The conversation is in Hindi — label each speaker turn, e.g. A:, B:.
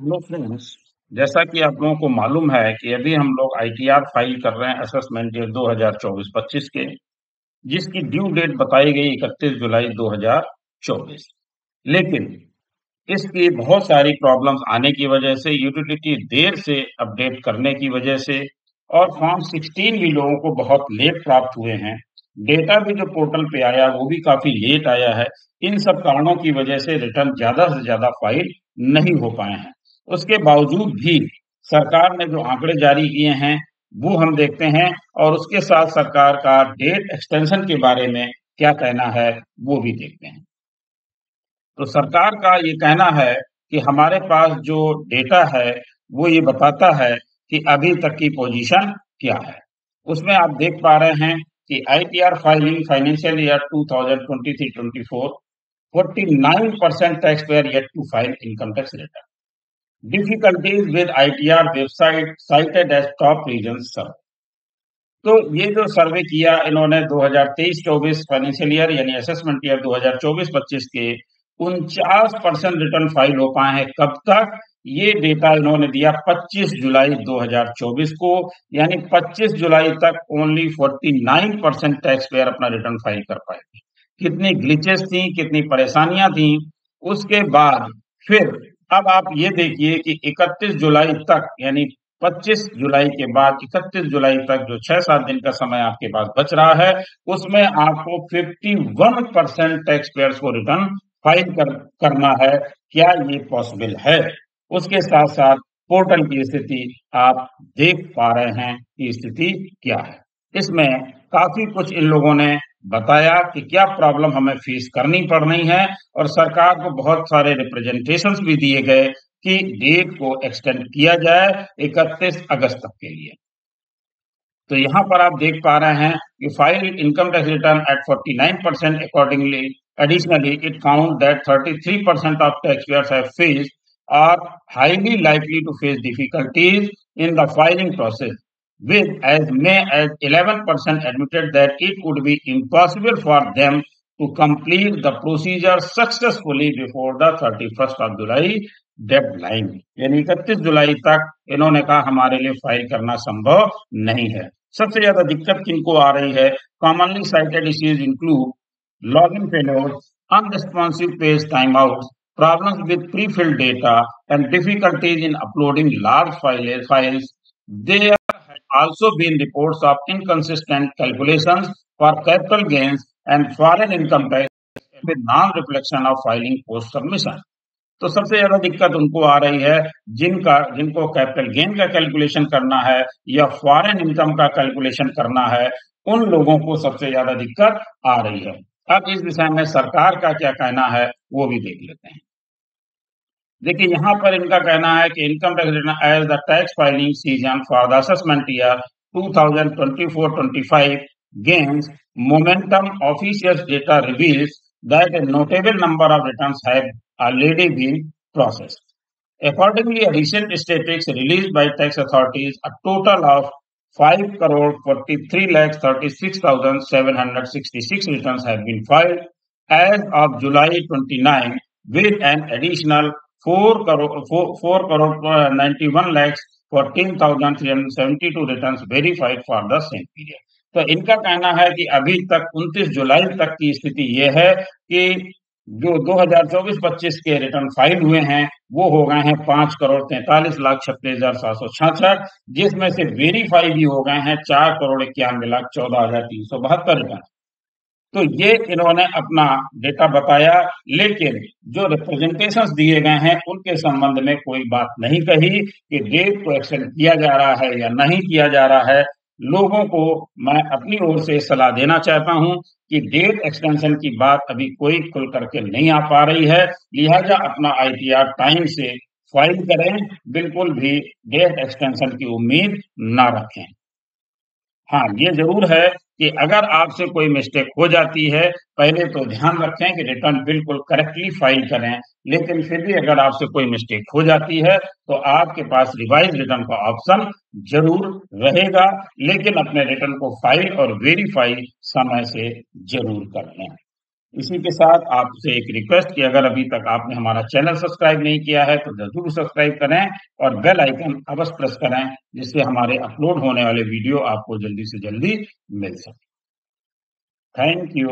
A: Hello friends. जैसा कि आप लोगों को मालूम है कि अभी हम लोग आईटीआर फाइल कर रहे हैं असेसमेंट ईयर 2024-25 के, जिसकी ड्यू डेट बताई गई 31 जुलाई 2024। लेकिन इसकी बहुत सारी प्रॉब्लम्स आने की वजह से, यूटिलिटी देर से अपडेट करने की वजह से और फॉर्म 16 भी लोगों को बहुत लेट प्राप्त हुए हैं। डेटा भी जो पोर्टल पे आया वो भी काफी लेट आया है। इन सब कारणों की वजह से रिटर्न ज्यादा से ज्यादा फाइल नहीं हो पाए हैं। उसके बावजूद भी सरकार ने जो आंकड़े जारी किए हैं वो हम देखते हैं, और उसके साथ सरकार का डेट एक्सटेंशन के बारे में क्या कहना है वो भी देखते हैं। तो सरकार का ये कहना है कि हमारे पास जो डेटा है वो ये बताता है कि अभी तक की पोजीशन क्या है। उसमें आप देख पा रहे हैं कि ITR filing financial year 2023-24 49% tax payer yet to file income tax return. Difficulties with ITR website cited as top reason survey. तो ये जो सर्वे किया इन्होंने 2023-24 फाइनेंशियल ईयर यानी असेसमेंट ईयर 2024-25 के 49% रिटर्न फाइल हो पाए हैं। कब तक? ये डेटा इन्होंने दिया 25 जुलाई 2024 को, यानी 25 जुलाई तक ओनली 49% टैक्स पेयर अपना रिटर्न फाइल कर पाए थे। कितनी ग्लिचेस थी, कितनी परेशानियां थी। उसके बाद फिर अब आप ये देखिए कि 31 जुलाई तक, यानी 25 जुलाई के बाद 31 जुलाई तक जो 6-7 दिन का समय आपके पास बच रहा है, उसमें आपको 51% टैक्स पेयर्स को रिटर्न फाइल करना है। क्या ये पॉसिबल है? उसके साथ साथ पोर्टल की स्थिति आप देख पा रहे हैं कि स्थिति क्या है। इसमें काफी कुछ इन लोगों ने बताया कि क्या प्रॉब्लम हमें फेस करनी पड़ रही है, और सरकार को बहुत सारे रिप्रेजेंटेशंस भी दिए गए कि डेट को एक्सटेंड किया जाए 31 अगस्त तक के लिए। तो यहाँ पर आप देख पा रहे हैं कि file income tax return at 49%। Accordingly additionally it found that 33% of tax payers have faced are highly likely to face difficulties in the filing process, with as many as 11% admitted that it would be impossible for them to complete the procedure successfully before the 31st of July deadline. यानी 31 जुलाई तक इन्होंने कहा हमारे लिए फाइल करना संभव नहीं है। सबसे ज्यादा दिक्कत किनको आ रही है? Commonly cited issues include login failures, unresponsive page timeouts, problems with pre-filled data, and difficulties in uploading large files. There have also been reports of inconsistent calculations for capital gains and foreign income tax with non-reflection of filing post submission. तो सबसे ज्यादा दिक्कत उनको आ रही है जिनको कैपिटल गेन का कैलकुलेशन करना है या फॉरेन इनकम का कैलकुलेशन करना है, उन लोगों को सबसे ज्यादा दिक्कत आ रही है। अब इस विषय में सरकार का क्या कहना है वो भी देख लेते हैं। देखिए यहाँ पर इनका कहना है कि income tax return as the tax filing season for the assessment year 2024-25 gains momentum. Official data reveals that a notable number of returns have already been processed. Accordingly, a recent statistics released by tax authorities, a total of 5,43,36,766 returns have been filed as of July 29, with an additional 4 crore 91 lakhs 14,372 returns verified for the same period. तो इनका कहना है कि अभी तक 29 जुलाई तक की स्थिति ये है कि जो 2024-25 के रिटर्न फाइल हुए हैं वो हो गए हैं 5,43,36,766, जिसमें से वेरीफाई भी हो गए हैं 4,91,14,372 रिटर्न। तो ये इन्होंने अपना डेटा बताया, लेकिन जो रिप्रेजेंटेशंस दिए गए हैं उनके संबंध में कोई बात नहीं कही कि डेट को एक्सटेंड किया जा रहा है या नहीं किया जा रहा है। लोगों को मैं अपनी ओर से सलाह देना चाहता हूं कि डेट एक्सटेंशन की बात अभी कोई खुल करके नहीं आ पा रही है, लिहाजा अपना आईटीआर टाइम से फाइल करें, बिल्कुल भी डेट एक्सटेंशन की उम्मीद ना रखें। हाँ, ये ज़रूर है कि अगर आपसे कोई मिस्टेक हो जाती है, पहले तो ध्यान रखें कि रिटर्न बिल्कुल करेक्टली फाइल करें, लेकिन फिर भी अगर आपसे कोई मिस्टेक हो जाती है, तो आपके पास रिवाइज़ रिटर्न का ऑप्शन ज़रूर रहेगा, लेकिन अपने रिटर्न को फाइल और वेरीफाई समय से ज़रूर कर लें। इसी के साथ आपसे एक रिक्वेस्ट कि अगर अभी तक आपने हमारा चैनल सब्सक्राइब नहीं किया है तो ज़रूर सब्सक्राइब करें और बेल आइकन अवश्य प्रेस करें, जिससे हमारे अपलोड होने वाले वीडियो आपको जल्दी से जल्दी मिल सके। Thank you.